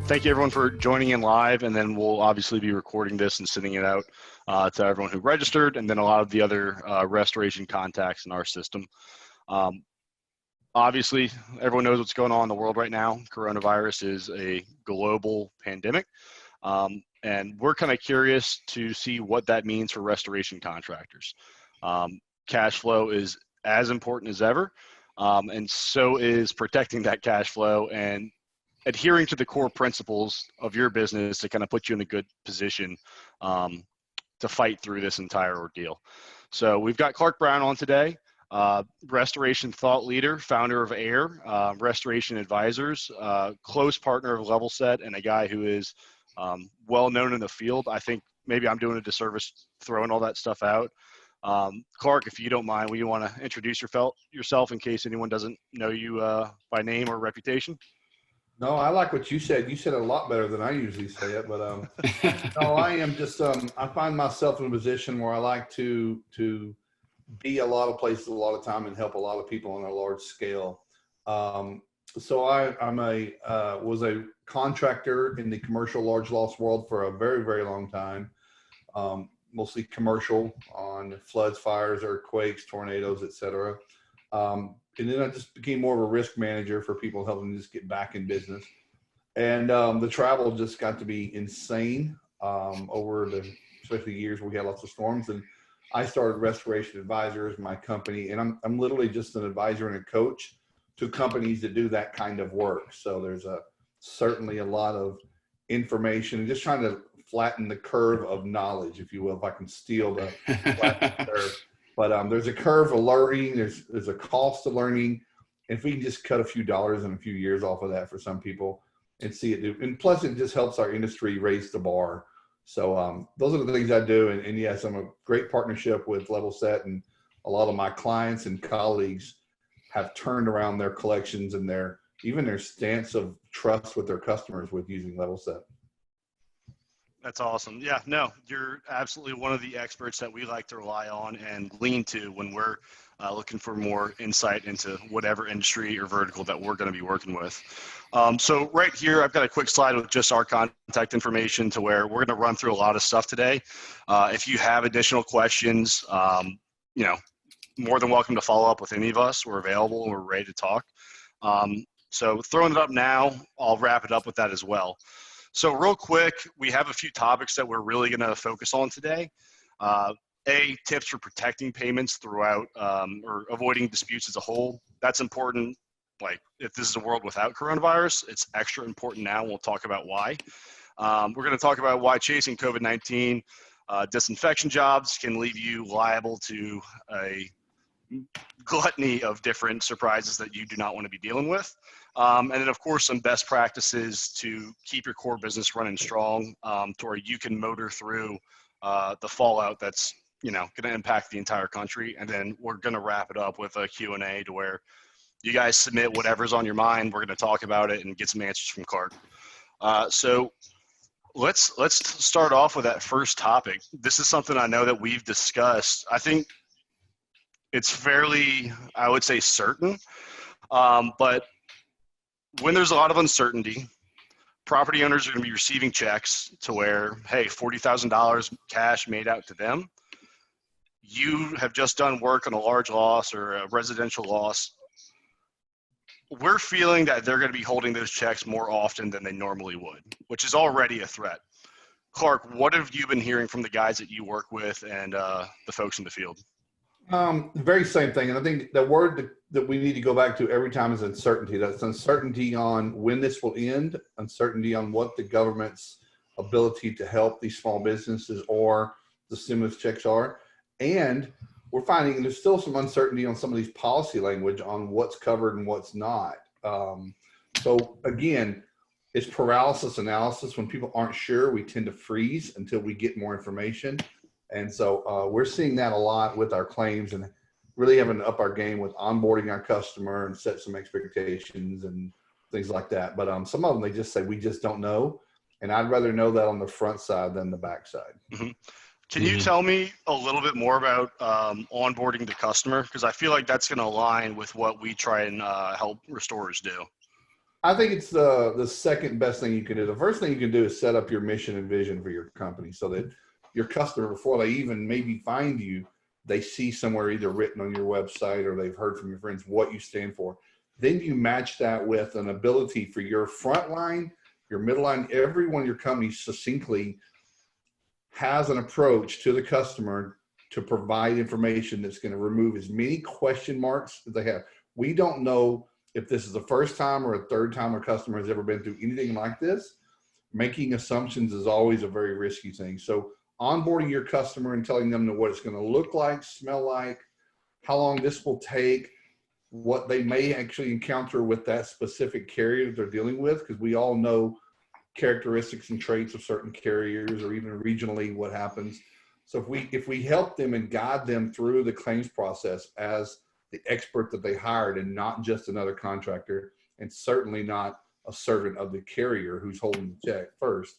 Thank you everyone for joining in live, and then we'll obviously be recording this and sending it out to everyone who registered, and then a lot of the other restoration contacts in our system. Obviously, everyone knows what's going on in the world right now. Coronavirus is a global pandemic, and we're kind of curious to see what that means for restoration contractors. Cash flow is as important as ever, and so is protecting that cash flow and adhering to the core principles of your business to kind of put you in a good position to fight through this entire ordeal. So we've got Klark Brown on today, restoration thought leader, founder of AIR, restoration advisors, close partner of Levelset, and a guy who is well known in the field. I think maybe I'm doing a disservice throwing all that stuff out. Klark, if you don't mind, will you want to introduce yourself in case anyone doesn't know you by name or reputation? No, I like what you said. You said it a lot better than I usually say it, but no, I am just I find myself in a position where I like to be a lot of places a lot of time and help a lot of people on a large scale. So I'm was a contractor in the commercial large loss world for a very, very long time. Mostly commercial on floods, fires, earthquakes, tornadoes, etc. And then I just became more of a risk manager for people, helping them just get back in business. And the travel just got to be insane over the especially years where we had lots of storms. And I started Restoration Advisors, my company, and I'm literally just an advisor and a coach to companies that do that kind of work. So there's certainly a lot of information and just trying to flatten the curve of knowledge, if you will, if I can steal the flatten the curve. But there's a curve of learning, there's a cost to learning. And if we can just cut a few dollars and a few years off of that for some people and see it do, and plus it just helps our industry raise the bar. So those are the things I do. And yes, I'm a great partnership with Levelset, and a lot of my clients and colleagues have turned around their collections and even their stance of trust with their customers with using Levelset. That's awesome. Yeah, no, you're absolutely one of the experts that we like to rely on and lean to when we're looking for more insight into whatever industry or vertical that we're going to be working with. So right here, I've got a quick slide with just our contact information to where we're going to run through a lot of stuff today. If you have additional questions, more than welcome to follow up with any of us. We're available and we're ready to talk. So throwing it up now, I'll wrap it up with that as well. So real quick, we have a few topics that we're really going to focus on today. Tips for protecting payments throughout or avoiding disputes as a whole. That's important. Like if this is a world without coronavirus, it's extra important now. We'll talk about why. We're going to talk about why chasing COVID-19 disinfection jobs can leave you liable to a gluttony of different surprises that you do not want to be dealing with. And then of course, some best practices to keep your core business running strong to where you can motor through the fallout that's, going to impact the entire country. And then we're going to wrap it up with a Q&A to where you guys submit whatever's on your mind. We're going to talk about it and get some answers from Klark. So let's start off with that first topic. This is something I know that we've discussed. I think it's fairly, I would say, certain, but when there's a lot of uncertainty, property owners are going to be receiving checks to where, hey, $40,000 cash made out to them. You have just done work on a large loss or a residential loss. We're feeling that they're going to be holding those checks more often than they normally would, which is already a threat. Klark, what have you been hearing from the guys that you work with and the folks in the field? Very same thing. And I think the word that we need to go back to every time is uncertainty. That's uncertainty on when this will end, uncertainty on what the government's ability to help these small businesses or the stimulus checks are. And we're finding there's still some uncertainty on some of these policy language on what's covered and what's not. So again, it's paralysis analysis. When people aren't sure, we tend to freeze until we get more information. And so we're seeing that a lot with our claims and really having to up our game with onboarding our customer and set some expectations and things like that. But some of them, they just say, we just don't know. And I'd rather know that on the front side than the back side. Mm-hmm. Can you tell me a little bit more about onboarding the customer? Because I feel like that's going to align with what we try and help restorers do. I think it's the second best thing you can do. The first thing you can do is set up your mission and vision for your company so that your customer, before they even maybe find you, they see somewhere either written on your website or they've heard from your friends what you stand for. Then you match that with an ability for your front line, your middle line, everyone in your company succinctly has an approach to the customer to provide information that's going to remove as many question marks that they have. We don't know if this is the first time or a third time a customer has ever been through anything like this. Making assumptions is always a very risky thing. So onboarding your customer and telling them what it's going to look like, smell like, how long this will take, what they may actually encounter with that specific carrier that they're dealing with, because we all know characteristics and traits of certain carriers or even regionally what happens. So if we help them and guide them through the claims process as the expert that they hired and not just another contractor, and certainly not a servant of the carrier who's holding the check first,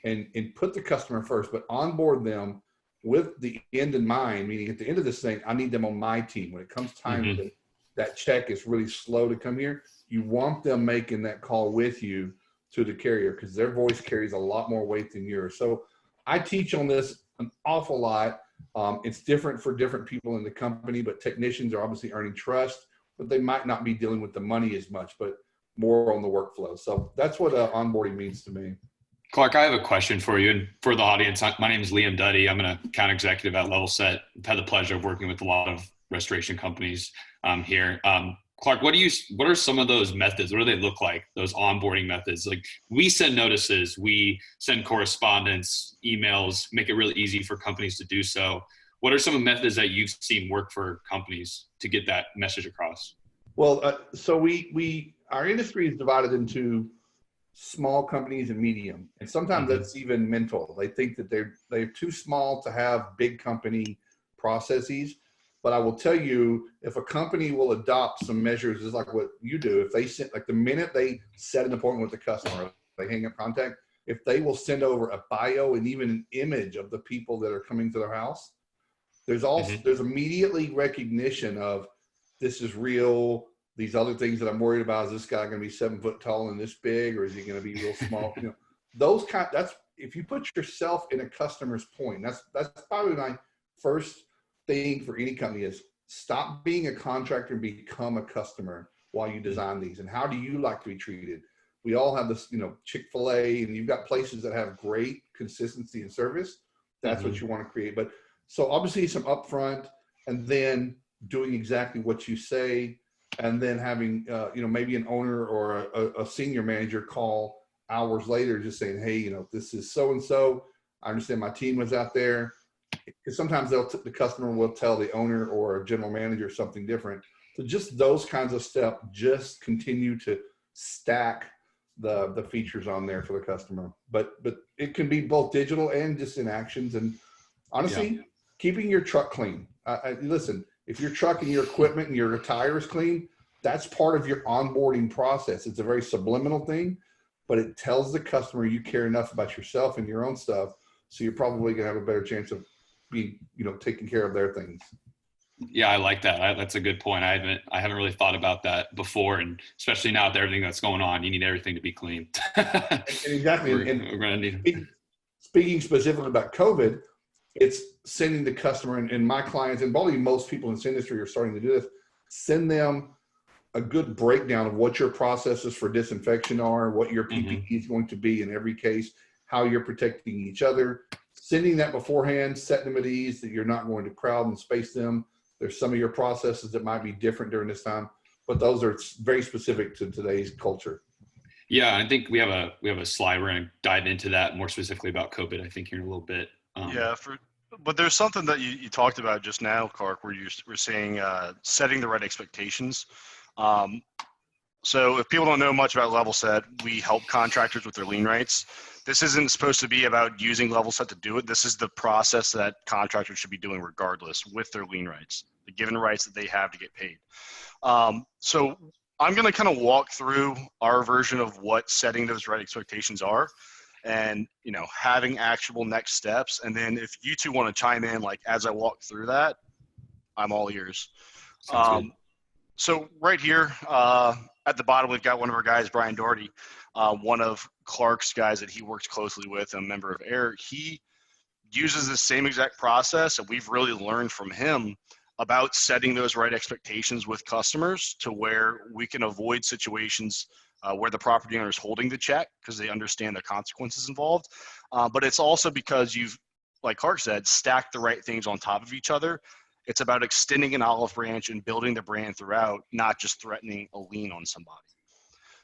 and put the customer first, but onboard them with the end in mind, meaning at the end of this thing, I need them on my team. When it comes time that check is really slow to come here, you want them making that call with you to the carrier because their voice carries a lot more weight than yours. So I teach on this an awful lot. It's different for different people in the company, but technicians are obviously earning trust, but they might not be dealing with the money as much, but more on the workflow. So that's what onboarding means to me. Klark, I have a question for you and for the audience. My name is Lien. I'm an account executive at Levelset. I've had the pleasure of working with a lot of restoration companies here. Klark, what are some of those methods? What do they look like, those onboarding methods? Like, we send notices, we send correspondence, emails, make it really easy for companies to do so. What are some of the methods that you've seen work for companies to get that message across? Well, so our industry is divided into small companies and medium, and sometimes that's even mental. They think that they're too small to have big company processes. But I will tell you, if a company will adopt some measures, just like what you do, if they send, like the minute they set an appointment with the customer, they hang up contact, if they will send over a bio and even an image of the people that are coming to their house, there's immediately recognition of this is real. These other things that I'm worried about, is this guy going to be 7 foot tall and this big, or is he going to be real small? That's if you put yourself in a customer's point, that's probably my first thing for any company is stop being a contractor and become a customer while you design these. And how do you like to be treated? We all have this, Chick-fil-A, and you've got places that have great consistency in service. That's what you want to create. But so obviously some upfront, and then doing exactly what you say, and then having, maybe an owner or a senior manager call hours later, just saying, hey, this is so-and-so. I understand my team was out there. Because sometimes the customer will tell the owner or a general manager something different. So just those kinds of steps just continue to stack the features on there for the customer. But it can be both digital and just in actions. And honestly, keeping your truck clean. Listen, if your truck and your equipment and your tires clean, that's part of your onboarding process. It's a very subliminal thing, but it tells the customer you care enough about yourself and your own stuff. So you're probably going to have a better chance of being, taking care of their things. Yeah, I like that. That's a good point. I haven't really thought about that before, and especially now with everything that's going on, you need everything to be clean. Exactly. We're going to need. Speaking specifically about COVID, it's sending the customer and my clients, and probably most people in this industry are starting to do this. Send them a good breakdown of what your processes for disinfection are, what your PPE is going to be in every case, how you're protecting each other. Sending that beforehand, setting them at ease that you're not going to crowd and space them. There's some of your processes that might be different during this time, but those are very specific to today's culture. Yeah, I think we have a slide. We're going to dive into that more specifically about COVID, I think, here in a little bit. But there's something that you talked about just now, Klark, where you were saying setting the right expectations. So if people don't know much about Levelset, we help contractors with their lien rights. This isn't supposed to be about using Levelset to do it. This is the process that contractors should be doing regardless with their lien rights, the given rights that they have to get paid. So I'm going to kind of walk through our version of what setting those right expectations are and, having actionable next steps. And then if you two want to chime in, like as I walk through that, I'm all ears. So right here, at the bottom, we've got one of our guys, Brian Doherty, one of Klark's guys that he works closely with, a member of AIR. He uses the same exact process, and we've really learned from him about setting those right expectations with customers to where we can avoid situations where the property owner is holding the check because they understand the consequences involved. But it's also because you've, like Klark said, stacked the right things on top of each other. It's about extending an olive branch and building the brand throughout, not just threatening a lien on somebody.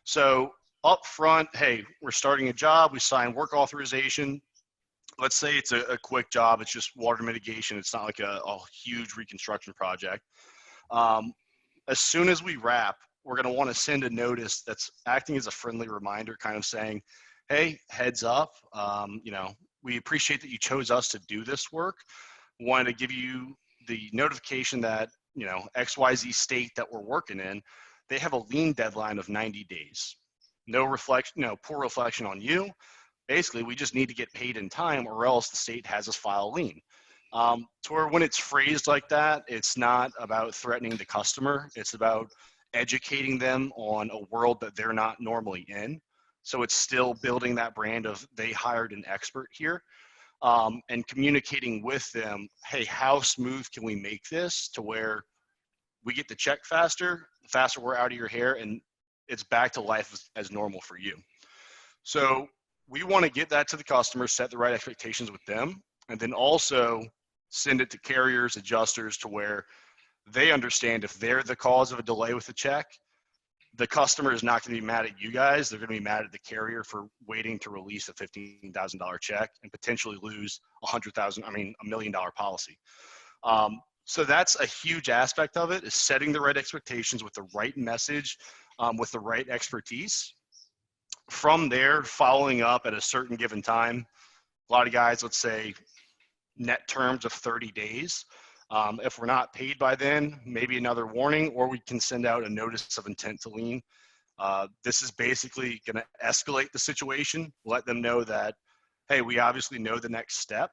So up front, hey, we're starting a job, we sign work authorization. Let's say it's a quick job, it's just water mitigation, it's not like a huge reconstruction project. As soon as we wrap, we're going to want to send a notice that's acting as a friendly reminder, kind of saying, hey, heads up, we appreciate that you chose us to do this work. Wanted to give you the notification that, XYZ state that we're working in, they have a lien deadline of 90 days. No poor reflection on you. Basically, we just need to get paid in time or else the state has us file a lien. To where when it's phrased like that, it's not about threatening the customer. It's about educating them on a world that they're not normally in. So it's still building that brand of they hired an expert here, and communicating with them, hey, how smooth can we make this to where we get the check faster, the faster we're out of your hair, and it's back to life as normal for you. So we want to get that to the customer, set the right expectations with them, and then also send it to carriers, adjusters, to where they understand if they're the cause of a delay with the check, the customer is not going to be mad at you guys. They're going to be mad at the carrier for waiting to release a $15,000 check and potentially lose $1 million policy. So that's a huge aspect of it, is setting the right expectations with the right message, with the right expertise. From there, following up at a certain given time. A lot of guys, let's say net terms of 30 days. If we're not paid by then, maybe another warning, or we can send out a notice of intent to lien. This is basically going to escalate the situation, let them know that, hey, we obviously know the next step,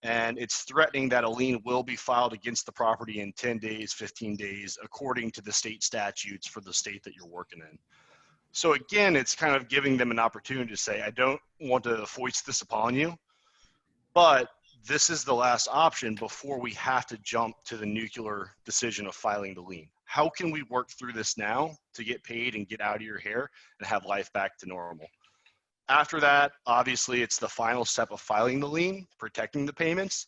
and it's threatening that a lien will be filed against the property in 10 days, 15 days, according to the state statutes for the state that you're working in. So again, it's kind of giving them an opportunity to say, I don't want to foist this upon you, but this is the last option before we have to jump to the nuclear decision of filing the lien. How can we work through this now to get paid and get out of your hair and have life back to normal? After that, obviously, it's the final step of filing the lien, protecting the payments.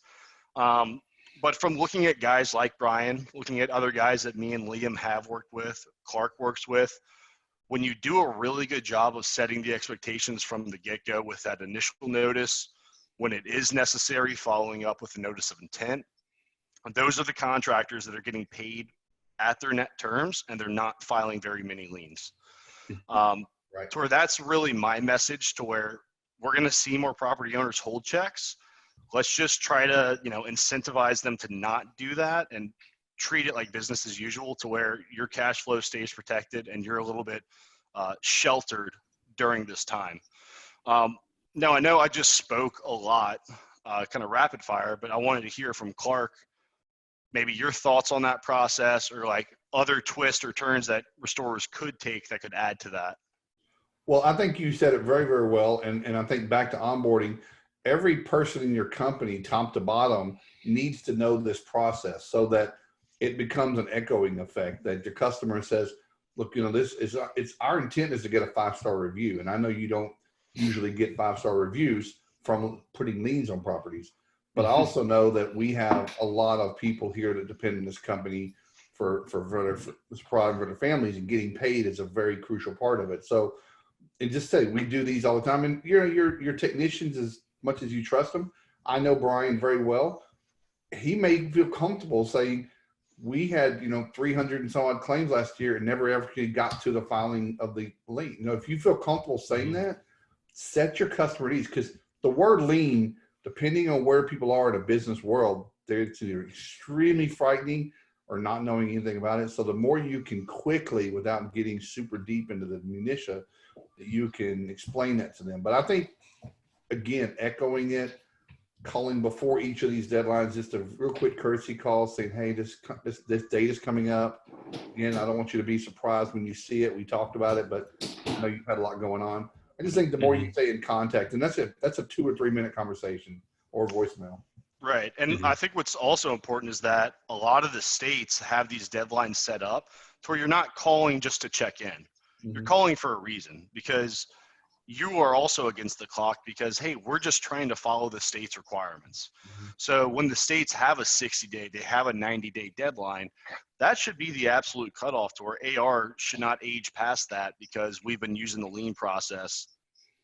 But from looking at guys like Brian, looking at other guys that me and Liam have worked with, Klark works with, when you do a really good job of setting the expectations from the get-go with that initial notice, when it is necessary, following up with a notice of intent, those are the contractors that are getting paid at their net terms, and they're not filing very many liens. Right. To where that's really my message, to where we're going to see more property owners hold checks. Let's just try to, incentivize them to not do that and treat it like business as usual, to where your cash flow stays protected and you're a little bit sheltered during this time. Now, I know I just spoke a lot, kind of rapid fire, but I wanted to hear from Klark, maybe your thoughts on that process, or like other twists or turns that restorers could take that could add to that. Well, I think you said it very, very well. And I think back to onboarding, every person in your company, top to bottom, needs to know this process so that it becomes an echoing effect, that your customer says, look, it's our intent is to get a 5-star review. And I know you don't usually get 5-star reviews from putting liens on properties, but I also know that we have a lot of people here that depend on this company for their families, and getting paid is a very crucial part of it. So, and just say, we do these all the time, and your technicians, as much as you trust them, I know Brian very well. He may feel comfortable saying, we had 300 and some odd claims last year and never ever got to the filing of the lien. If you feel comfortable saying that, set your customer at ease, because the word lien, depending on where people are in a business world, they're extremely frightening or not knowing anything about it. So the more you can quickly, without getting super deep into the minutia, that you can explain that to them. But I think, again, echoing it, calling before each of these deadlines, just a real quick courtesy call saying, hey, this date is coming up. Again, I don't want you to be surprised when you see it. We talked about it, but I know you've had a lot going on. I just think the more you stay in contact, and that's a 2 or 3 minute conversation or voicemail. Right. And I think what's also important is that a lot of the states have these deadlines set up to where you're not calling just to check in. You're calling for a reason, because you are also against the clock because, hey, we're just trying to follow the state's requirements. So when the states have a 60-day, they have a 90-day deadline, that should be the absolute cutoff to where AR should not age past that because we've been using the lien process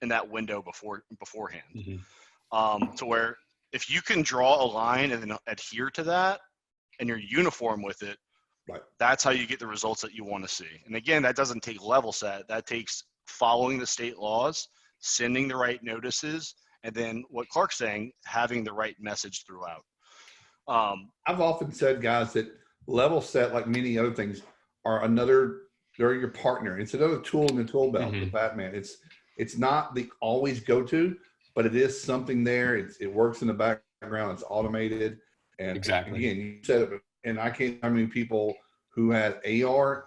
in that window beforehand. To where if you can draw a line and then adhere to that and you're uniform with it, that's how you get the results that you want to see. And again, that doesn't take Levelset. That takes following the state laws, sending the right notices, and then what Klark's saying, having the right message throughout. I've often said, guys, that Levelset, like many other things, they're your partner. It's another tool in the tool belt for Batman. It's not the always go-to, but it is something there. It works in the background. It's automated. And again, you said it, and I can't, how many people who had AR,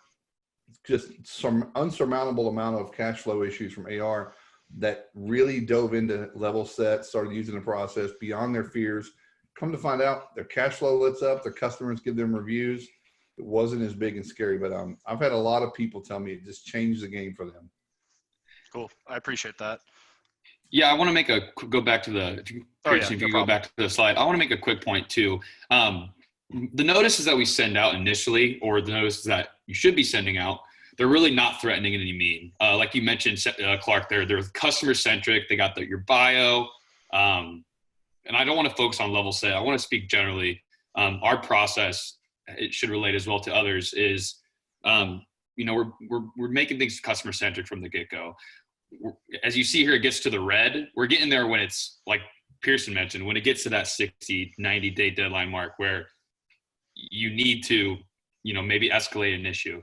just some unsurmountable amount of cash flow issues from AR that really dove into Levelset, started using the process beyond their fears. Come to find out, their cash flow lets up, their customers give them reviews. It wasn't as big and scary, but I've had a lot of people tell me it just changed the game for them. Cool. I appreciate that. Yeah, I want to go back to the, if you go back to the slide, I want to make a quick point too. The notices that we send out initially, or the notices that you should be sending out, they're really not threatening in any mean. Like you mentioned, Klark, they're customer centric. They got your bio. And I don't want to focus on Levelset. I want to speak generally. Our process, it should relate as well to others, is, we're making things customer centric from the get-go. As you see here, it gets to the red. We're getting there when it's, like Pearson mentioned, when it gets to that 60, 90-day deadline mark where you need to, maybe escalate an issue.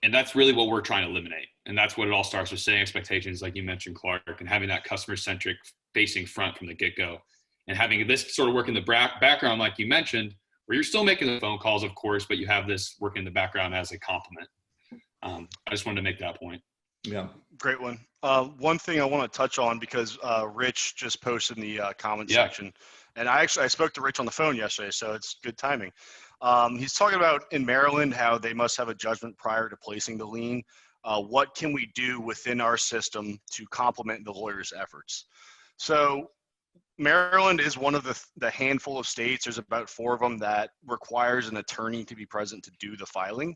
And that's really what we're trying to eliminate. And that's what it all starts with, setting expectations, like you mentioned, Klark, and having that customer-centric facing front from the get-go. And having this sort of work in the background, like you mentioned, where you're still making the phone calls, of course, but you have this working in the background as a complement. I just wanted to make that point. Yeah. Great one. One thing I want to touch on, because Rich just posted in the comment section, and I spoke to Rich on the phone yesterday, so it's good timing. He's talking about in Maryland how they must have a judgment prior to placing the lien. What can we do within our system to complement the lawyer's efforts? So Maryland is one of the handful of states, there's about 4 of them, that requires an attorney to be present to do the filing.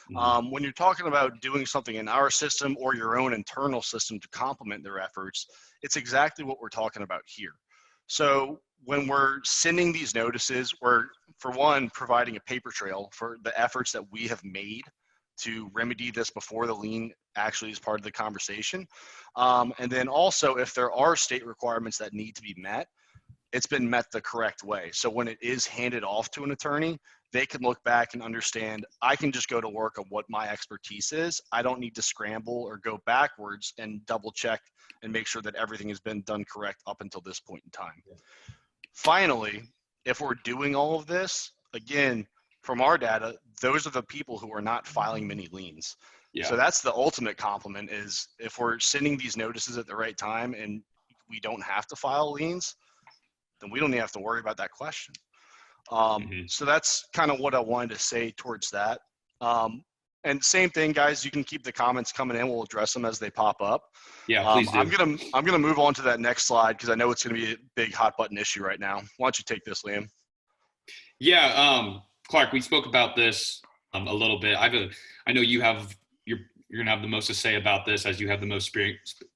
When you're talking about doing something in our system or your own internal system to complement their efforts, it's exactly what we're talking about here. So when we're sending these notices, we're, for one, providing a paper trail for the efforts that we have made to remedy this before the lien actually is part of the conversation. And then also, if there are state requirements that need to be met, it's been met the correct way. So when it is handed off to an attorney, they can look back and understand, I can just go to work on what my expertise is. I don't need to scramble or go backwards and double check and make sure that everything has been done correct up until this point in time. Finally, if we're doing all of this, again, from our data, those are the people who are not filing many liens. So that's the ultimate compliment, is if we're sending these notices at the right time and we don't have to file liens, then we don't even have to worry about that question. So that's kind of what I wanted to say towards that. And same thing, guys, you can keep the comments coming in. We'll address them as they pop up. Yeah, please do. I'm gonna move on to that next slide because I know it's gonna be a big hot button issue right now. Why don't you take this, Liam? Yeah, Klark, we spoke about this a little bit. I know you're gonna have the most to say about this, as you have the most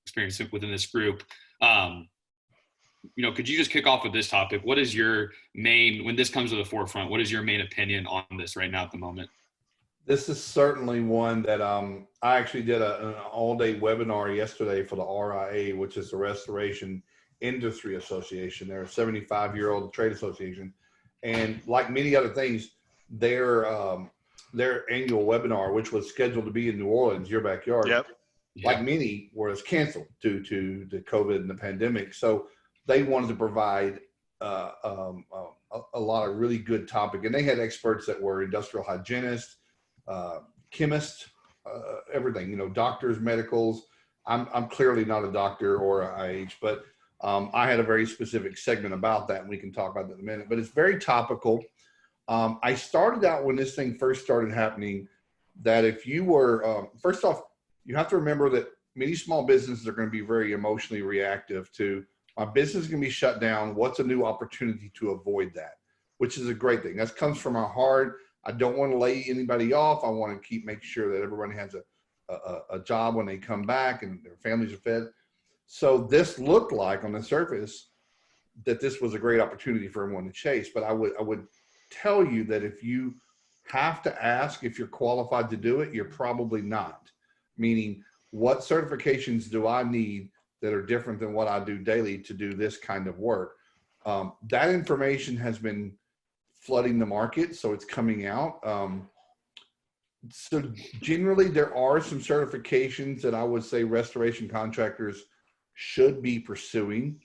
experience within this group. Could you just kick off with this topic? What is your main, when this comes to the forefront, what is your main opinion on this right now at the moment? This is certainly one that I actually did an all-day webinar yesterday for the RIA, which is the Restoration Industry Association. They're a 75-year-old trade association. And like many other things, their annual webinar, which was scheduled to be in New Orleans, your backyard, like many, was canceled due to the COVID and the pandemic. So they wanted to provide a lot of really good topic, and they had experts that were industrial hygienists, chemists, everything, you know, doctors, medicals. I'm clearly not a doctor or a IH, but I had a very specific segment about that, and we can talk about that in a minute, but it's very topical. I started out when this thing first started happening, that if you were, first off, you have to remember that many small businesses are going to be very emotionally reactive to, my business is going to be shut down. What's a new opportunity to avoid that? Which is a great thing. That comes from our heart. I don't want to lay anybody off. I want to make sure that everybody has a job when they come back and their families are fed. So this looked like on the surface that this was a great opportunity for everyone to chase. But I would tell you that if you have to ask if you're qualified to do it, you're probably not. Meaning, what certifications do I need that are different than what I do daily to do this kind of work? That information has been flooding the market, so it's coming out. So generally, there are some certifications that I would say restoration contractors should be pursuing.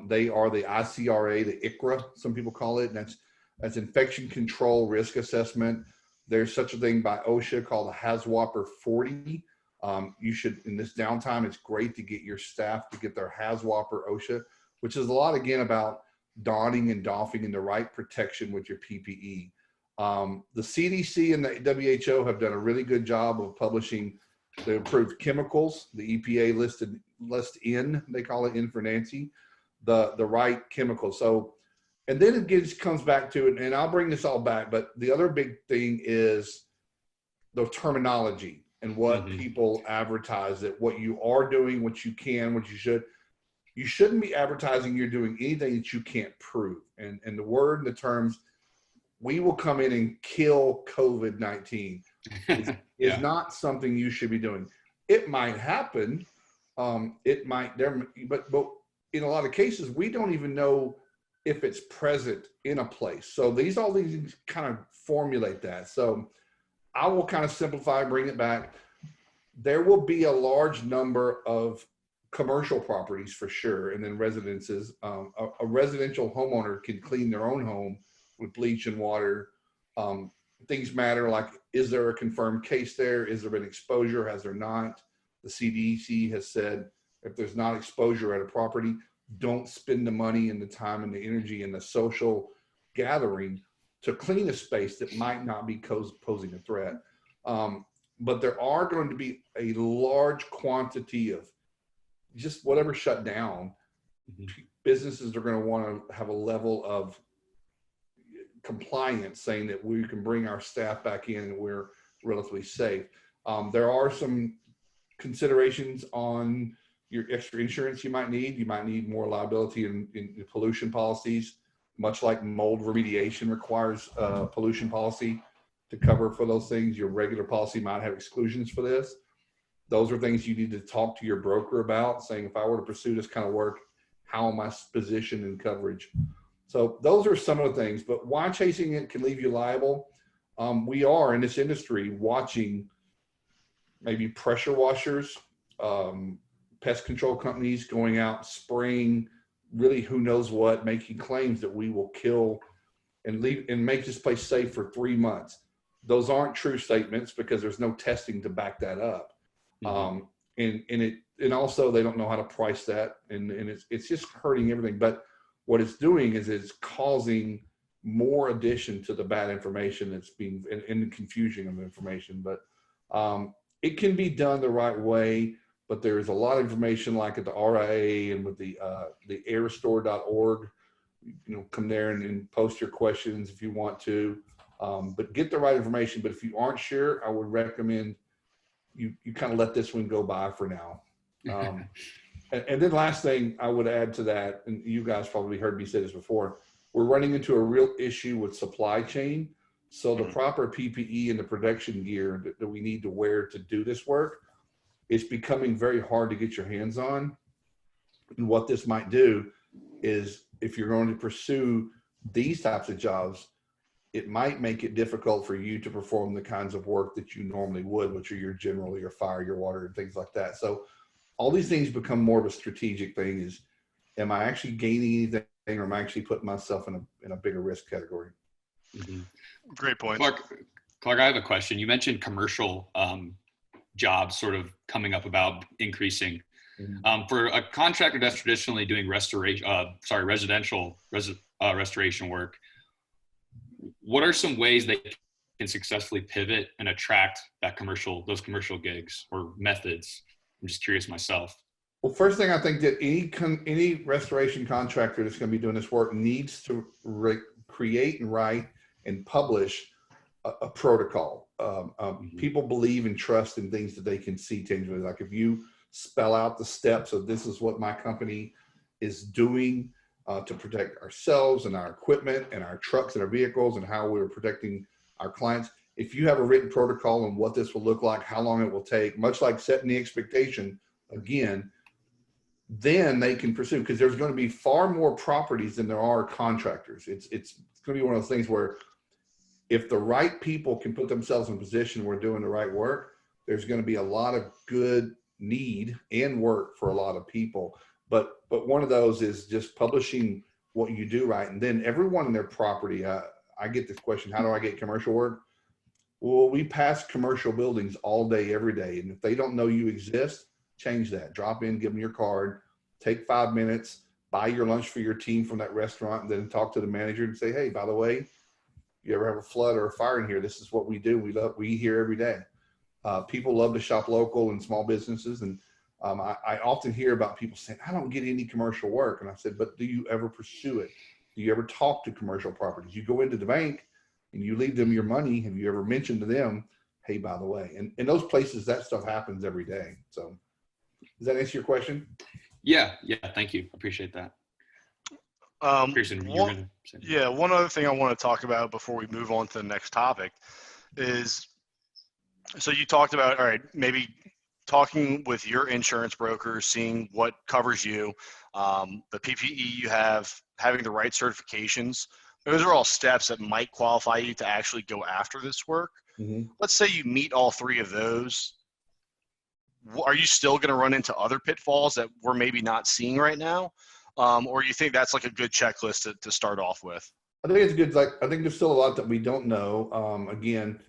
They are the ICRA, the ICRA, some people call it, and that's Infection Control Risk Assessment. There's such a thing by OSHA called the HAZWOPER 40. You should, in this downtime, it's great to get your staff to get their HAZWOPER OSHA, which is a lot, again, about donning and doffing and the right protection with your PPE. The CDC and the WHO have done a really good job of publishing the approved chemicals. The EPA list in, they call it in for Nancy, the right chemicals. So, and then it comes back to it, and I'll bring this all back, but the other big thing is the terminology and what people advertise, that what you are doing, what you can, what you should. You shouldn't be advertising you're doing anything that you can't prove. And the word and the terms, we will come in and kill COVID-19 is not something you should be doing. It might happen. It might, but in a lot of cases, we don't even know if it's present in a place. So all these kind of formulate that. So I will kind of simplify, bring it back. There will be a large number of commercial properties for sure, and then residences. A residential homeowner can clean their own home with bleach and water. Things matter, like, is there a confirmed case there? Is there been exposure? Has there not? The CDC has said if there's not exposure at a property, don't spend the money and the time and the energy and the social gathering to clean a space that might not be posing a threat. But there are going to be a large quantity of just whatever shut down. Businesses are going to want to have a level of compliance saying that we can bring our staff back in and we're relatively safe. There are some considerations on your extra insurance you might need. You might need more liability in pollution policies, much like mold remediation requires pollution policy to cover for those things. Your regular policy might have exclusions for this. Those are things you need to talk to your broker about, saying, if I were to pursue this kind of work, how am I positioned in coverage? So those are some of the things, but why chasing it can leave you liable. We are in this industry watching maybe pressure washers, pest control companies going out, spraying really who knows what, making claims that we will kill and leave and make this place safe for 3 months. Those aren't true statements because there's no testing to back that up. And also they don't know how to price that, and it's just hurting everything. But what it's doing is it's causing more addition to the bad information that's being and confusion of information. But it can be done the right way. But there's a lot of information, like at the RIA and with the airrestore.org. Come there and post your questions if you want to. But get the right information. But if you aren't sure, I would recommend you kind of let this one go by for now. And then last thing I would add to that, and you guys probably heard me say this before, we're running into a real issue with supply chain. So the proper PPE and the protection gear that we need to wear to do this work, it's becoming very hard to get your hands on. And what this might do is, if you're going to pursue these types of jobs, it might make it difficult for you to perform the kinds of work that you normally would, which are your general, your fire, your water, and things like that. So all these things become more of a strategic thing. Is am I actually gaining anything, or am I actually putting myself in a bigger risk category? Mm-hmm. Great point. Clark, I have a question. You mentioned commercial jobs sort of coming up about increasing. For a contractor that's traditionally doing residential restoration work, what are some ways they can successfully pivot and attract those commercial gigs or methods? I'm just curious myself. Well, first thing, I think that any restoration contractor that's going to be doing this work needs to create and write and publish a protocol. People believe and trust in things that they can see tangibly. Like if you spell out the steps of this is what my company is doing to protect ourselves and our equipment and our trucks and our vehicles and how we're protecting our clients. If you have a written protocol on what this will look like, how long it will take, much like setting the expectation again, then they can pursue, because there's going to be far more properties than there are contractors. It's going to be one of those things where if the right people can put themselves in a position where doing the right work, there's going to be a lot of good need and work for a lot of people. But one of those is just publishing what you do right. And then everyone in their property, I get this question, how do I get commercial work? Well, we pass commercial buildings all day, every day. And if they don't know you exist, change that. Drop in, give them your card, take 5 minutes, buy your lunch for your team from that restaurant, and then talk to the manager and say, hey, by the way, you ever have a flood or a fire in here? This is what we do. We eat here every day. People love to shop local and small businesses. And I often hear about people saying, I don't get any commercial work. And I said, but do you ever pursue it? Do you ever talk to commercial properties? You go into the bank and you leave them your money. Have you ever mentioned to them, hey, by the way? And in those places, that stuff happens every day. So does that answer your question? Yeah. Thank you. Appreciate that. Pearson, one other thing I want to talk about before we move on to the next topic is, so you talked about, all right, maybe talking with your insurance broker, seeing what covers you, the PPE you have, having the right certifications. Those are all steps that might qualify you to actually go after this work. Mm-hmm. Let's say you meet all three of those. Are you still going to run into other pitfalls that we're maybe not seeing right now? Or you think that's like a good checklist to start off with? I think it's good. I think there's still a lot that we don't know. Again,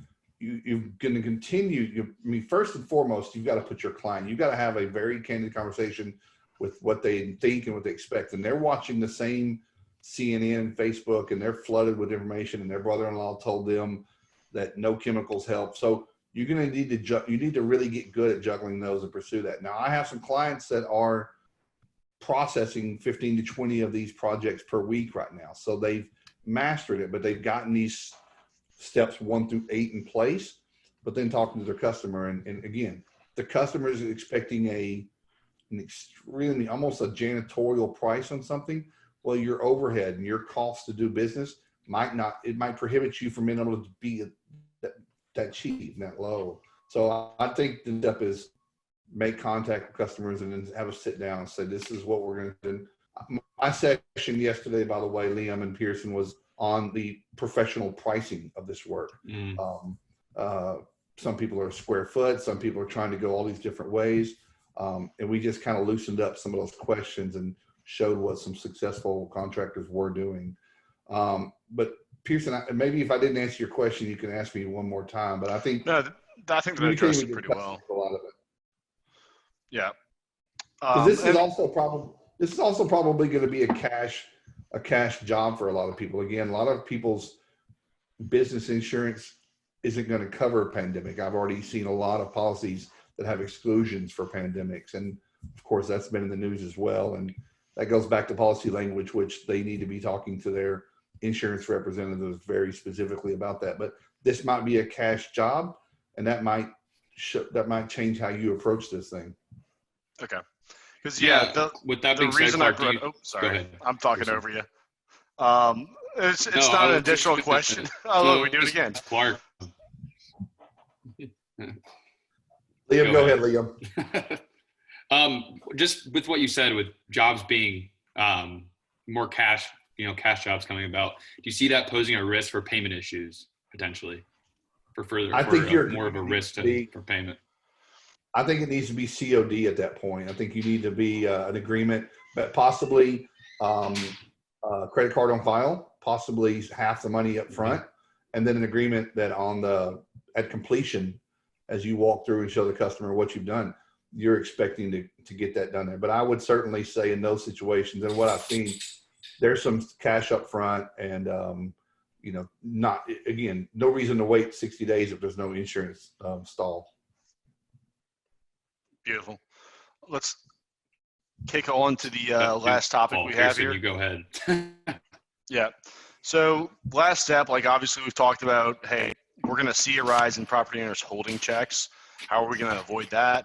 you're going to continue. First and foremost, you've got to put your client, you've got to have a very candid conversation with what they think and what they expect. And they're watching the same CNN, Facebook, and they're flooded with information, and their brother-in-law told them that no chemicals help. So you're going to need to really get good at juggling those and pursue that. Now, I have some clients that are processing 15 to 20 of these projects per week right now. So they've mastered it, but they've gotten these steps 1 through 8 in place, but then talking to their customer. And again, the customer is expecting an extremely, almost a janitorial price on something. Well, your overhead and your cost to do business might prohibit you from being able to be that cheap, that low. So I think the step is make contact with customers and then have a sit down and say, this is what we're going to do. My session yesterday, by the way, Liam and Pearson, was on the professional pricing of this work. Some people are square foot. Some people are trying to go all these different ways. And we just kind of loosened up some of those questions and showed what some successful contractors were doing. But Pearson, maybe if I didn't answer your question, you can ask me one more time. But I think that addressed it pretty well. A lot of it. Yeah. This is also probably going to be a cash job for a lot of people. Again, a lot of people's business insurance isn't going to cover a pandemic. I've already seen a lot of policies that have exclusions for pandemics. And of course, that's been in the news as well. And that goes back to policy language, which they need to be talking to their insurance representatives very specifically about that. But this might be a cash job, and that might change how you approach this thing. Okay. Because with that being said, sorry, I'm talking over you. It's not an additional question. Look, we do it again. Klark. Liam, go ahead, Liam. Just with what you said, with jobs being more cash jobs coming about, do you see that posing a risk for payment issues potentially? I think you're more of a risk for payment. I think it needs to be COD at that point. I think you need to be an agreement, but possibly credit card on file, possibly half the money up front, and then an agreement that at completion, as you walk through and show the customer what you've done, you're expecting to get that done there. But I would certainly say in those situations, and what I've seen, there's some cash up front and, not, again, no reason to wait 60 days if there's no insurance stall. Beautiful. Let's kick on to the last topic we have here. You go ahead. Yeah. So last step, like obviously we've talked about, hey, we're going to see a rise in property owners holding checks. How are we going to avoid that?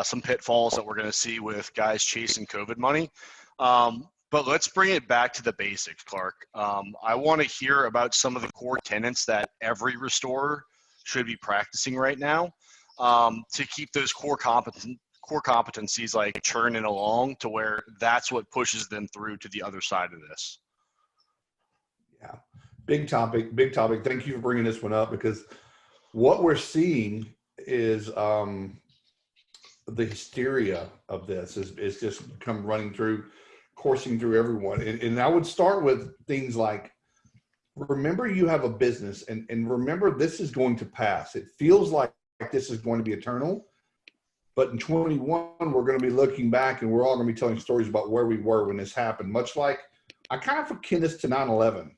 Some pitfalls that we're going to see with guys chasing COVID money. But let's bring it back to the basics, Klark. I want to hear about some of the core tenets that every restorer should be practicing right now to keep those core competencies like churning along to where that's what pushes them through to the other side of this. Yeah, big topic. Thank you for bringing this one up, because what we're seeing is the hysteria of this is just come coursing through everyone. And I would start with things like, remember you have a business, and remember this is going to pass. It feels like this is going to be eternal, but in 21, we're going to be looking back and we're all going to be telling stories about where we were when this happened. Much like, I kind of akin this to 9/11.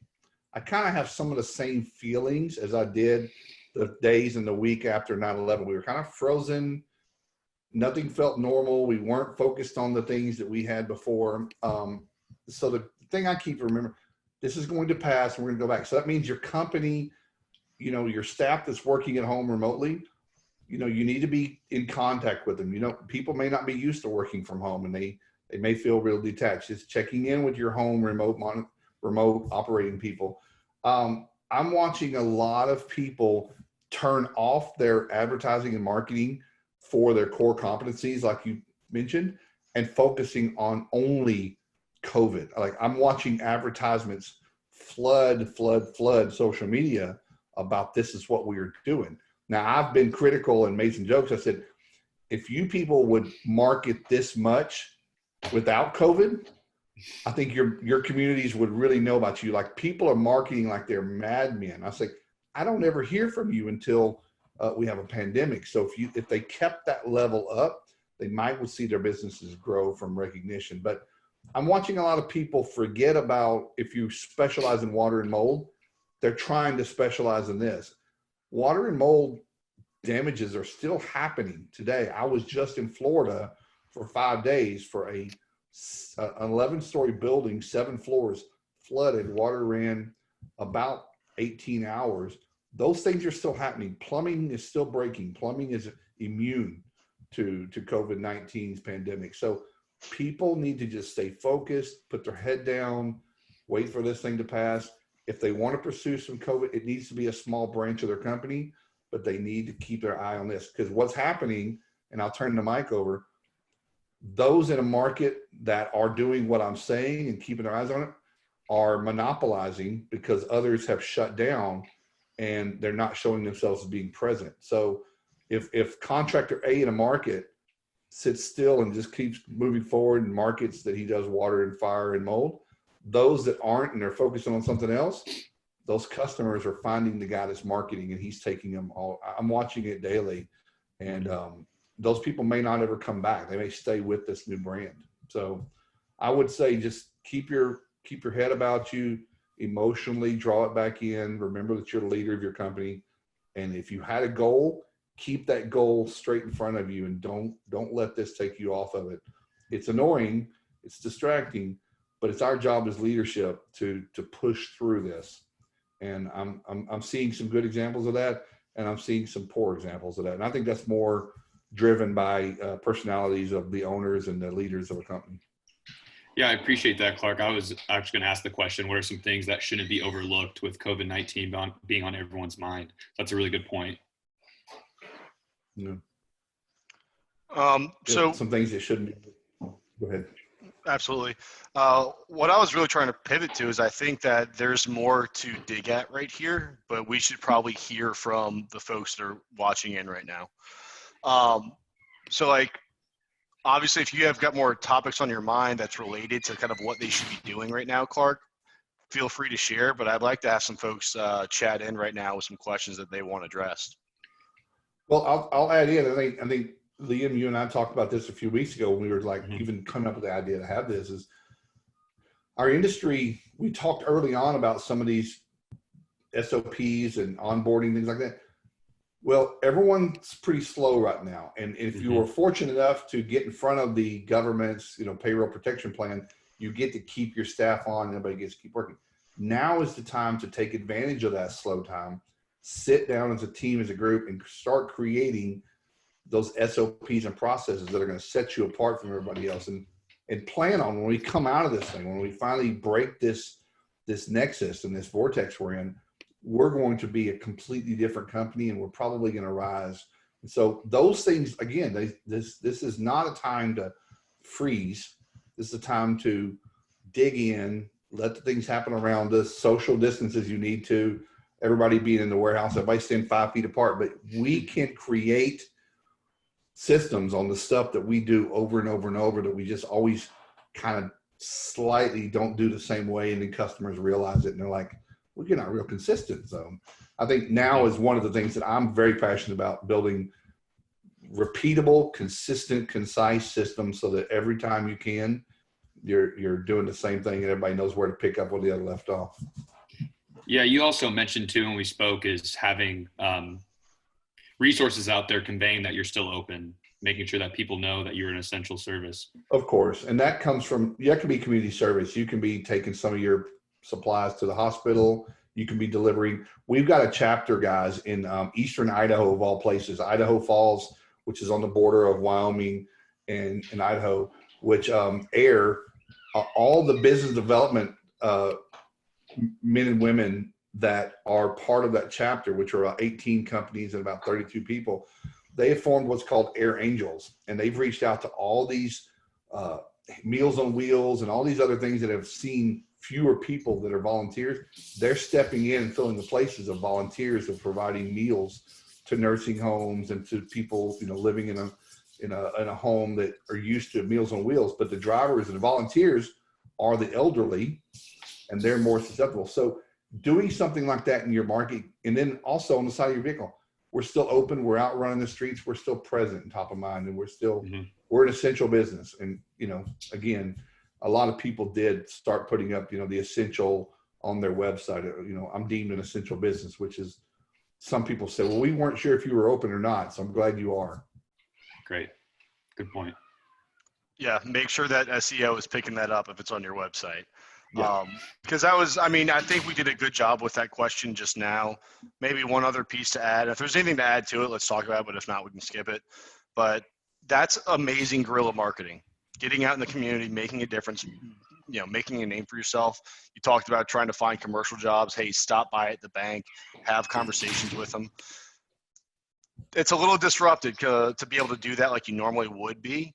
I kind of have some of the same feelings as I did the days and the week after 9/11. We were kind of frozen. Nothing felt normal. We weren't focused on the things that we had before. So the thing I keep remembering, this is going to pass and we're going to go back. So that means your company, your staff that's working at home remotely, you need to be in contact with them. People may not be used to working from home and they may feel real detached. It's checking in with your home remote operating people. I'm watching a lot of people turn off their advertising and marketing for their core competencies, like you mentioned, and focusing on only COVID. Like, I'm watching advertisements flood social media about this is what we are doing. Now, I've been critical and made some jokes. I said, if you people would market this much without COVID, I think your communities would really know about you. Like, people are marketing like they're madmen. I say, I don't ever hear from you until we have a pandemic. So if they kept that level up, they might see their businesses grow from recognition. But I'm watching a lot of people forget about, if you specialize in water and mold, they're trying to specialize in this. Water and mold damages are still happening today. I was just in Florida for 5 days for an 11-story building, 7 floors, flooded. Water ran about 18 hours. Those things are still happening. Plumbing is still breaking. Plumbing is immune to COVID-19's pandemic. So people need to just stay focused, put their head down, wait for this thing to pass. If they want to pursue some COVID, it needs to be a small branch of their company, but they need to keep their eye on this, because what's happening, and I'll turn the mic over, those in a market that are doing what I'm saying and keeping their eyes on it are monopolizing because others have shut down and they're not showing themselves as being present. So if contractor A in a market sits still and just keeps moving forward in markets that he does water and fire and mold, those that aren't and they're focusing on something else, those customers are finding the guy that's marketing and he's taking them all. I'm watching it daily, and those people may not ever come back. They may stay with this new brand. So I would say just keep your head about you, emotionally draw it back in. Remember that you're the leader of your company. And if you had a goal, keep that goal straight in front of you and don't let this take you off of it. It's annoying, it's distracting, but it's our job as leadership to push through this. And I'm seeing some good examples of that, and I'm seeing some poor examples of that. And I think that's more driven by personalities of the owners and the leaders of a company. Yeah, I appreciate that, Klark. I was actually going to ask the question, what are some things that shouldn't be overlooked with COVID-19 being on everyone's mind? That's a really good point. Yeah. So some things that shouldn't be. Go ahead. Absolutely. What I was really trying to pivot to is I think that there's more to dig at right here, but we should probably hear from the folks that are watching in right now. So like, obviously, if you have got more topics on your mind that's related to kind of what they should be doing right now, Clark, feel free to share. But I'd like to have some folks chat in right now with some questions that they want addressed. Well, I'll add in. I think Liam, you and I talked about this a few weeks ago when we were like even coming up with the idea to have this. Is our industry? We talked early on about some of these SOPs and onboarding, things like that. Well, everyone's pretty slow right now. And if you were fortunate enough to get in front of the government's, payroll protection plan, you get to keep your staff on and everybody gets to keep working. Now is the time to take advantage of that slow time, sit down as a team, as a group, and start creating those SOPs and processes that are going to set you apart from everybody else, and plan on when we come out of this thing, when we finally break this nexus and this vortex we're in, we're going to be a completely different company, and we're probably going to rise. And so those things, again, this is not a time to freeze. This is a time to dig in, let the things happen around us, social distance as you need to, everybody being in the warehouse, everybody staying 5 feet apart. But we can create systems on the stuff that we do over and over and over that we just always kind of slightly don't do the same way. And then customers realize it and they're like, well, you're not real consistent. So I think now is one of the things that I'm very passionate about, building repeatable, consistent, concise systems so that every time you can, you're doing the same thing and everybody knows where to pick up where the other left off. Yeah, you also mentioned too when we spoke is having resources out there conveying that you're still open, making sure that people know that you're an essential service. Of course, and that comes from, you can be community service. You can be taking some of your supplies to the hospital. You can be delivering. We've got a chapter, guys, in eastern Idaho, of all places, Idaho Falls, which is on the border of Wyoming and Idaho, which air all the business development men and women that are part of that chapter, which are about 18 companies and about 32 people. They have formed what's called Air Angels, and they've reached out to all these Meals on Wheels and all these other things that have seen fewer people that are volunteers. They're stepping in and filling the places of volunteers of providing meals to nursing homes and to people, living in a home that are used to Meals on Wheels. But the drivers and the volunteers are the elderly, and they're more susceptible. So doing something like that in your market, and then also on the side of your vehicle, we're still open, we're out running the streets, we're still present and top of mind, and we're still, we're an essential business. And, again, a lot of people did start putting up, the essential on their website. I'm deemed an essential business, which is, some people say, well, we weren't sure if you were open or not. So I'm glad you are. Great. Good point. Yeah. Make sure that SEO is picking that up if it's on your website. Yeah. Because I think we did a good job with that question just now. Maybe one other piece to add. If there's anything to add to it, let's talk about it. But if not, we can skip it. But that's amazing guerrilla marketing. Getting out in the community, making a difference, making a name for yourself. You talked about trying to find commercial jobs. Hey, stop by at the bank, have conversations with them. It's a little disrupted to be able to do that like you normally would be.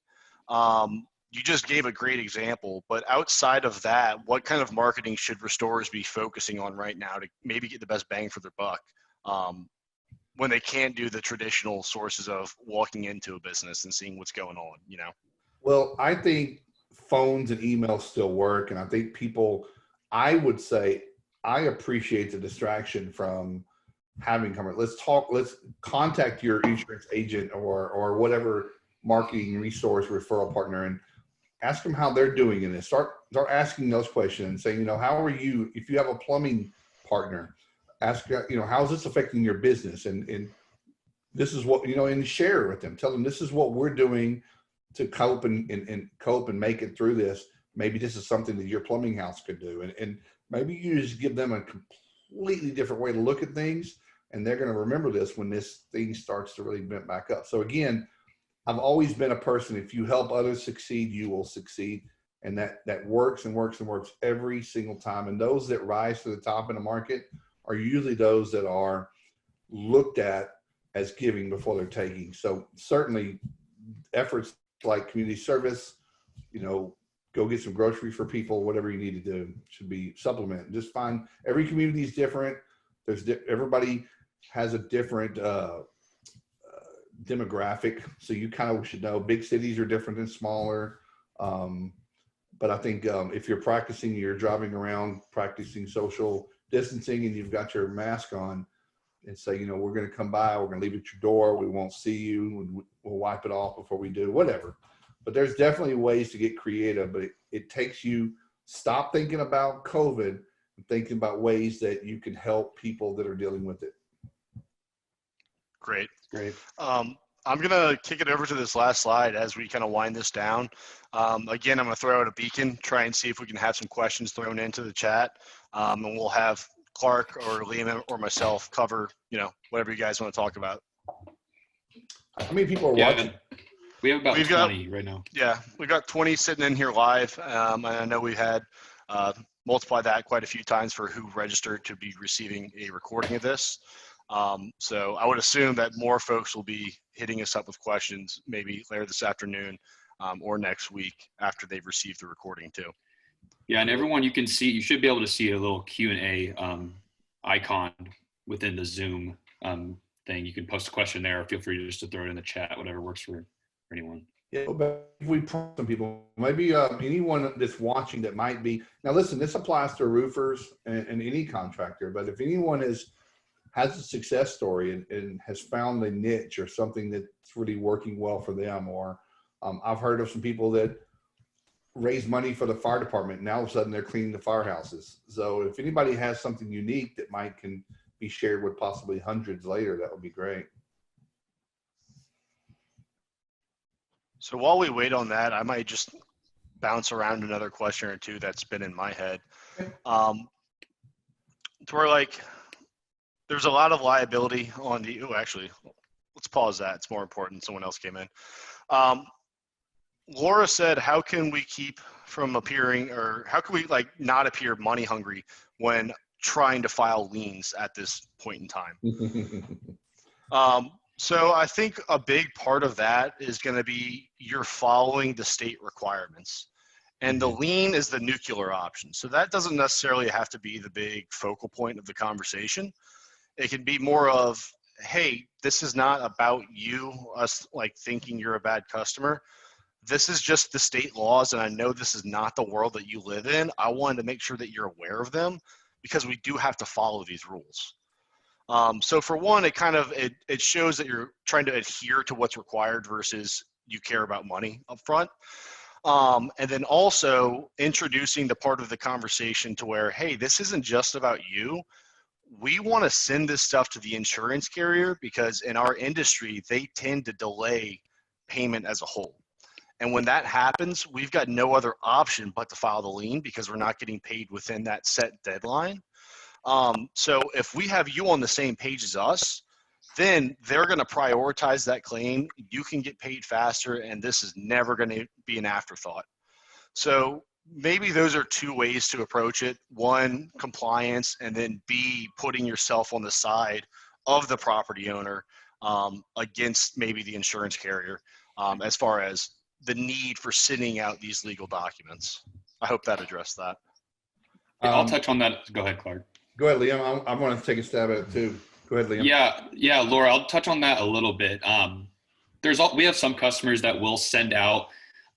You just gave a great example, but outside of that, what kind of marketing should restorers be focusing on right now to maybe get the best bang for their buck when they can't do the traditional sources of walking into a business and seeing what's going on, Well, I think phones and emails still work. And I think I would say, I appreciate the distraction from having let's contact your insurance agent or whatever marketing resource referral partner and ask them how they're doing in this. Start asking those questions and saying, how are you, if you have a plumbing partner, ask, how's this affecting your business? And this is what, and share with them, tell them this is what we're doing to cope and cope and make it through this. Maybe this is something that your plumbing house could do. And maybe you just give them a completely different way to look at things. And they're going to remember this when this thing starts to really bent back up. So again, I've always been a person, if you help others succeed, you will succeed. And that works and works and works every single time. And those that rise to the top in the market are usually those that are looked at as giving before they're taking. So certainly efforts like community service, go get some groceries for people, whatever you need to do should be supplement. Just find, every community is different. Everybody has a different demographic. So you kind of should know big cities are different than smaller. But I think if you're practicing, you're driving around practicing social distancing and you've got your mask on and say, you know, we're going to come by, we're going to leave it at your door. We won't see you. We'll wipe it off before we do whatever. But there's definitely ways to get creative, but it takes you stop thinking about COVID and thinking about ways that you can help people that are dealing with it. Great. Great. I'm going to kick it over to this last slide as we kind of wind this down. Again, I'm going to throw out a beacon, try and see if we can have some questions thrown into the chat. And we'll have Klark or Lien or myself cover, you know, whatever you guys want to talk about. How many people are watching? We have about 20 right now. Yeah, we've got 20 sitting in here live. And I know we've had multiply that quite a few times for who registered to be receiving a recording of this. So I would assume that more folks will be hitting us up with questions maybe later this afternoon or next week after they've received the recording too. Yeah, and everyone, you should be able to see a little Q&A icon within the Zoom thing. You can post a question there, or feel free just to throw it in the chat, whatever works for anyone. Yeah, but if we prompt some people, maybe anyone that's watching that might be, now listen, this applies to roofers and any contractor, but if anyone has a success story and has found a niche or something that's really working well for them, or I've heard of some people that raise money for the fire department and now all of a sudden they're cleaning the firehouses. So if anybody has something unique that can be shared with possibly hundreds later, that would be great. So while we wait on that, I might just bounce around another question or two that's been in my head. To where, like, there's a lot of liability on the, actually, let's pause that. It's more important. Someone else came in. Laura said, how can we keep from appearing, or how can we like not appear money hungry when trying to file liens at this point in time? So I think a big part of that is going to be you're following the state requirements. And the lien is the nuclear option. So that doesn't necessarily have to be the big focal point of the conversation. It can be more of, hey, this is not about you, us like thinking you're a bad customer. This is just the state laws, and I know this is not the world that you live in. I wanted to make sure that you're aware of them because we do have to follow these rules. So for one, it shows that you're trying to adhere to what's required versus you care about money up front. And then also introducing the part of the conversation to where, hey, this isn't just about you. We want to send this stuff to the insurance carrier because in our industry, they tend to delay payment as a whole. And when that happens, we've got no other option but to file the lien because we're not getting paid within that set deadline. So if we have you on the same page as us, then they're going to prioritize that claim. You can get paid faster, and this is never going to be an afterthought. So maybe those are two ways to approach it. One, compliance, and then B, putting yourself on the side of the property owner against maybe the insurance carrier as far as the need for sending out these legal documents. I hope that addressed that. I'll touch on that. Go ahead, Klark. Go ahead, Liam. I want to take a stab at it too. Go ahead, Liam. Yeah, Laura, I'll touch on that a little bit. We have some customers that will send out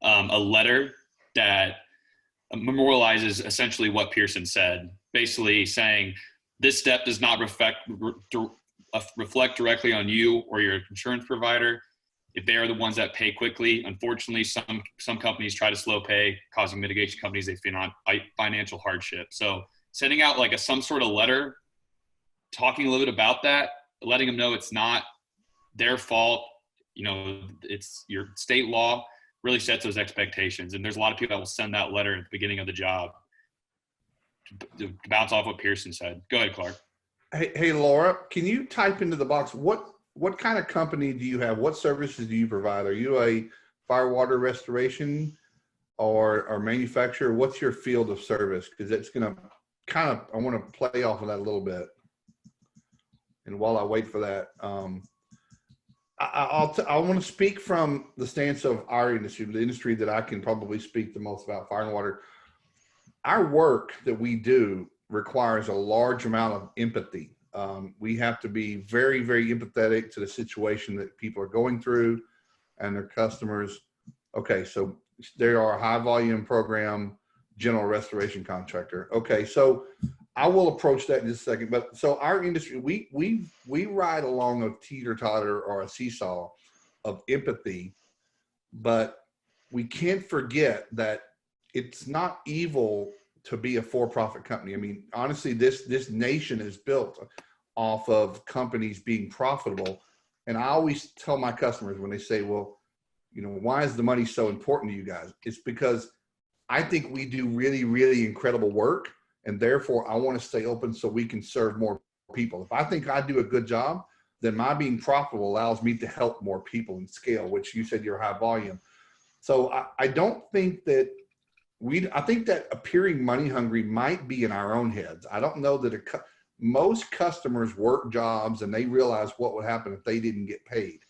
a letter that memorializes essentially what Pearson said, basically saying this step does not reflect directly on you or your insurance provider if they are the ones that pay quickly. Unfortunately, some companies try to slow pay, causing mitigation companies financial hardship. So sending out like some sort of letter, talking a little bit about that, letting them know it's not their fault. You know, it's your state law really sets those expectations. And there's a lot of people that will send that letter at the beginning of the job to bounce off what Pearson said. Go ahead, Klark. Hey, Laura, can you type into the box, what kind of company do you have? What services do you provide? Are you a fire water restoration or manufacturer? What's your field of service? Because it's going to I want to play off of that a little bit. And while I wait for that, I want to speak from the stance of our industry, the industry that I can probably speak the most about, fire and water. Our work that we do requires a large amount of empathy. We have to be very, very empathetic to the situation that people are going through and their customers. Okay, so there are a high volume program, general restoration contractor. Okay, so I will approach that in just a second. But so our industry, we ride along a teeter-totter or a seesaw of empathy, but we can't forget that it's not evil to be a for-profit company. I mean, honestly, this nation is built off of companies being profitable. And I always tell my customers when they say, well, you know, why is the money so important to you guys? It's because I think we do really, really incredible work. And therefore, I want to stay open so we can serve more people. If I think I do a good job, then my being profitable allows me to help more people and scale, which you said you're high volume. So I don't think that I think that appearing money hungry might be in our own heads. I don't know that most customers work jobs and they realize what would happen if they didn't get paid.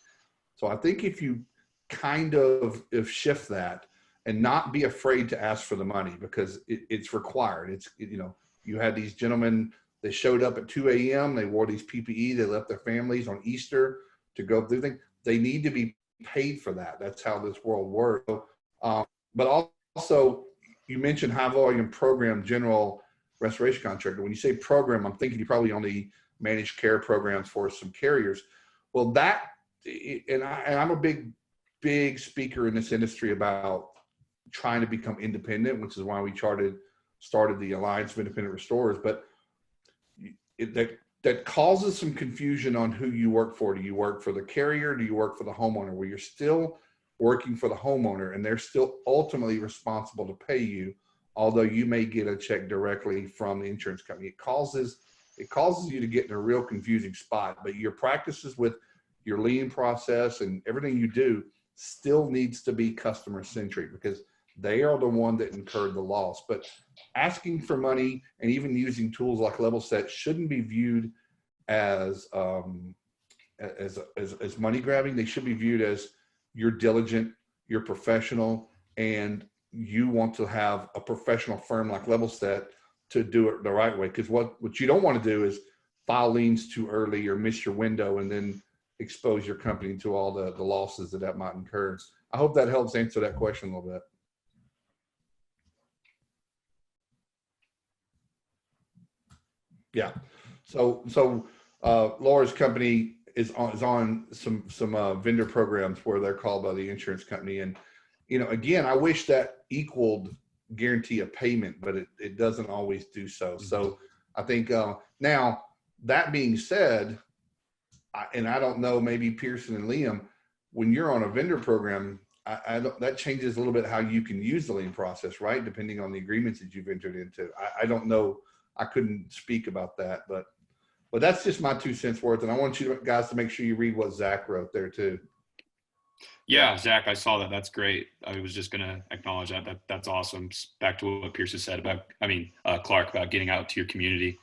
So I think if you kind of shift that and not be afraid to ask for the money, because it's required. You know, you had these gentlemen, they showed up at 2 a.m. They wore these PPE. They left their families on Easter to go do things. They need to be paid for that. That's how this world works. But also, you mentioned high volume program, general restoration contractor. When you say program, I'm thinking you probably only manage care programs for some carriers. Well, I'm a big speaker in this industry about trying to become independent, which is why we started the Alliance of Independent Restorers. But that causes some confusion on who you work for. Do you work for the carrier? Do you work for the homeowner? Where you're still working for the homeowner and they're still ultimately responsible to pay you, although you may get a check directly from the insurance company. It causes you to get in a real confusing spot. But your practices with your lien process and everything you do still needs to be customer centric, because they are the one that incurred the loss. But asking for money and even using tools like Levelset shouldn't be viewed as money grabbing. They should be viewed as you're diligent, you're professional, and you want to have a professional firm like Levelset to do it the right way. Because what you don't want to do is file liens too early or miss your window and then expose your company to all the losses that might incur. I hope that helps answer that question a little bit. Yeah. So Laura's company is on some vendor programs where they're called by the insurance company. And, you know, again, I wish that equaled guarantee of payment, but it doesn't always do so. So I think now, that being said, I don't know, maybe Pearson and Liam, when you're on a vendor program, that changes a little bit how you can use the lien process, right? Depending on the agreements that you've entered into. I don't know. I couldn't speak about that, but that's just my 2 cents worth. And I want you guys to make sure you read what Zach wrote there too. Yeah, Zach, I saw that. That's great. I was just going to acknowledge that. That's awesome. Back to what Pearson said about, Klark, about getting out to your community.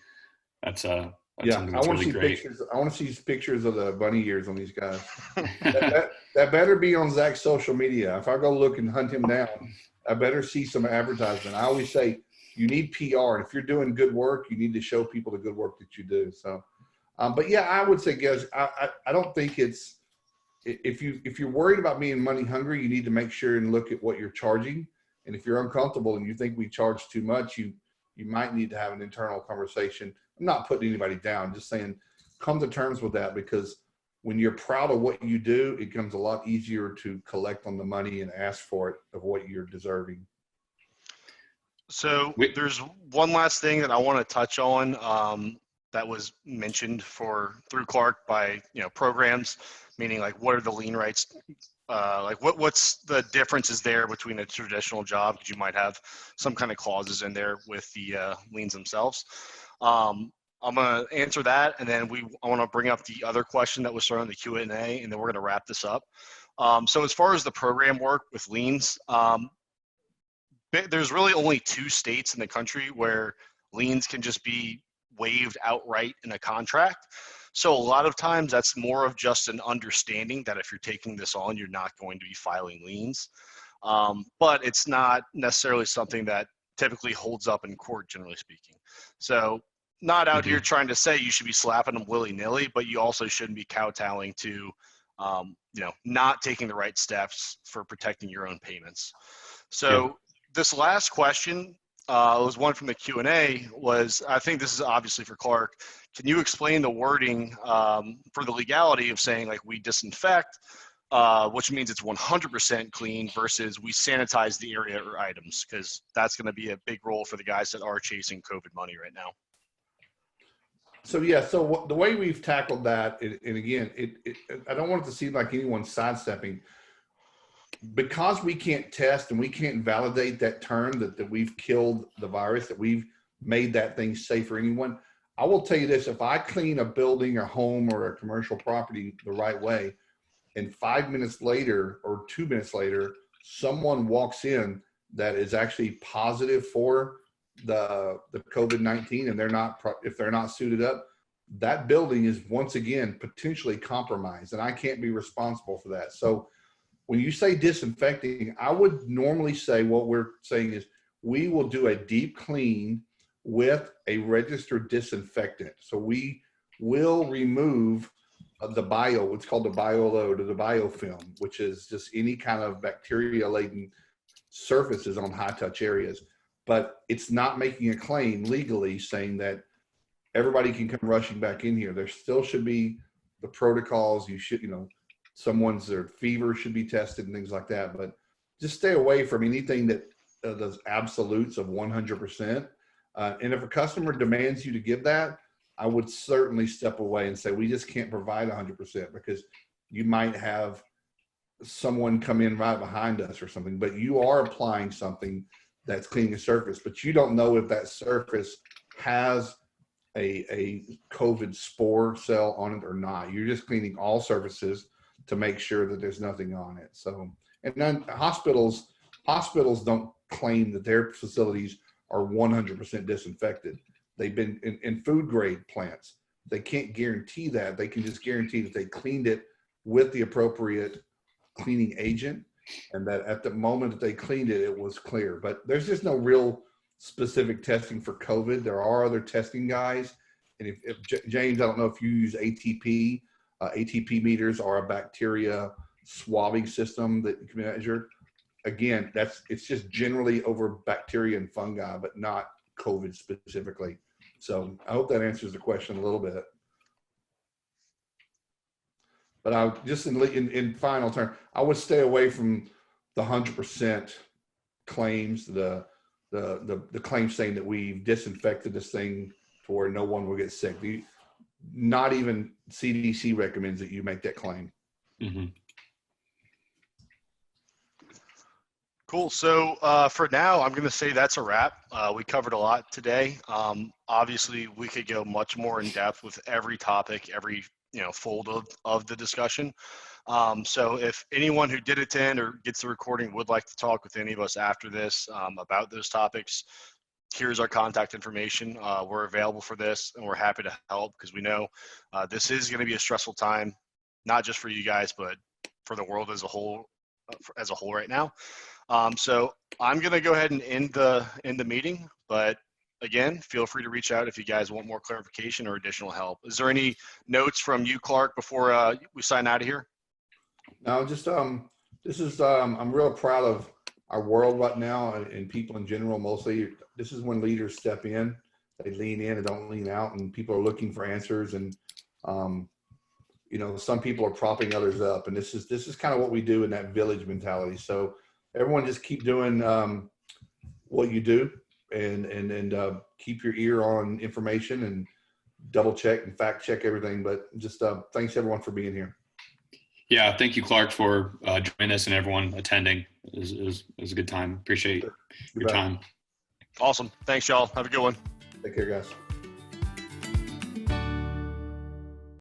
That's something that's really great. Pictures. I want to see pictures of the bunny ears on these guys. that better be on Zach's social media. If I go look and hunt him down, I better see some advertisement. I always say you need PR, and if you're doing good work, you need to show people the good work that you do. So, but yeah, I would say, guys, I don't think it's, if you're worried about being money hungry, you need to make sure and look at what you're charging. And if you're uncomfortable and you think we charge too much, you might need to have an internal conversation. I'm not putting anybody down, just saying come to terms with that, because when you're proud of what you do, it becomes a lot easier to collect on the money and ask for it of what you're deserving. So there's one last thing that I want to touch on that was mentioned through Klark by programs, meaning like what are the lien rights, like what's the differences there between a traditional job, because you might have some kind of clauses in there with the liens themselves. I'm going to answer that, and then I want to bring up the other question that was thrown in the Q&A, and then we're going to wrap this up. So as far as the program work with liens, there's really only 2 states in the country where liens can just be waived outright in a contract. So a lot of times that's more of just an understanding that if you're taking this on, you're not going to be filing liens. But it's not necessarily something that typically holds up in court, generally speaking. So not out here trying to say you should be slapping them willy-nilly, but you also shouldn't be kowtowing to, not taking the right steps for protecting your own payments. So this last question was one from the Q&A was, I think this is obviously for Klark. Can you explain the wording for the legality of saying like we disinfect, which means it's 100% clean versus we sanitize the area or items? Because that's going to be a big role for the guys that are chasing COVID money right now. So the way we've tackled that, and again, I don't want it to seem like anyone's sidestepping, because we can't test and we can't validate that term that we've killed the virus, that we've made that thing safe for anyone. I will tell you this: if I clean a building, a home, or a commercial property the right way, and 5 minutes later or 2 minutes later, someone walks in that is actually positive for the COVID-19, and if they're not suited up, that building is once again potentially compromised, and I can't be responsible for that. So when you say disinfecting, I would normally say what we're saying is we will do a deep clean with a registered disinfectant. So we will remove the what's called the bioload or the biofilm, which is just any kind of bacteria-laden surfaces on high-touch areas. But it's not making a claim legally saying that everybody can come rushing back in here. There still should be the protocols. You should, their fever should be tested and things like that. But just stay away from anything that does absolutes of 100%. And if a customer demands you to give that, I would certainly step away and say, we just can't provide 100%, because you might have someone come in right behind us or something, but you are applying something that's cleaning a surface, but you don't know if that surface has a COVID spore cell on it or not. You're just cleaning all surfaces to make sure that there's nothing on it. So, and then hospitals don't claim that their facilities are 100% disinfected. They've been in food grade plants. They can't guarantee that. They can just guarantee that they cleaned it with the appropriate cleaning agent, and that at the moment that they cleaned it, it was clear. But there's just no real specific testing for COVID. There are other testing guys. And if James, I don't know if you use ATP. ATP meters are a bacteria swabbing system that you can measure. Again, it's just generally over bacteria and fungi, but not COVID specifically. So I hope that answers the question a little bit. But I just in final term, I would stay away from the 100% claims, the claim saying that we've disinfected this thing to where no one will get sick. Not even CDC recommends that you make that claim. Mm-hmm. Cool. So for now, I'm going to say that's a wrap. We covered a lot today. Obviously, we could go much more in depth with every topic, every fold of the discussion. So if anyone who did attend or gets the recording would like to talk with any of us after this about those topics, here's our contact information. We're available for this, and we're happy to help, because we know this is going to be a stressful time, not just for you guys, but for the world as a whole right now. So I'm going to go ahead and end the meeting, but again, feel free to reach out if you guys want more clarification or additional help. Is there any notes from you, Klark, before we sign out of here? No, just this is I'm real proud of our world right now, and people in general. Mostly, this is when leaders step in, they lean in and don't lean out, and people are looking for answers. And some people are propping others up, and this is kind of what we do in that village mentality. So everyone just keep doing what you do, and keep your ear on information, and double check and fact check everything. But just thanks everyone for being here. Yeah, thank you, Klark, for joining us, and everyone attending. It was a good time. Appreciate your time. Awesome. Thanks, y'all. Have a good one. Take care, guys.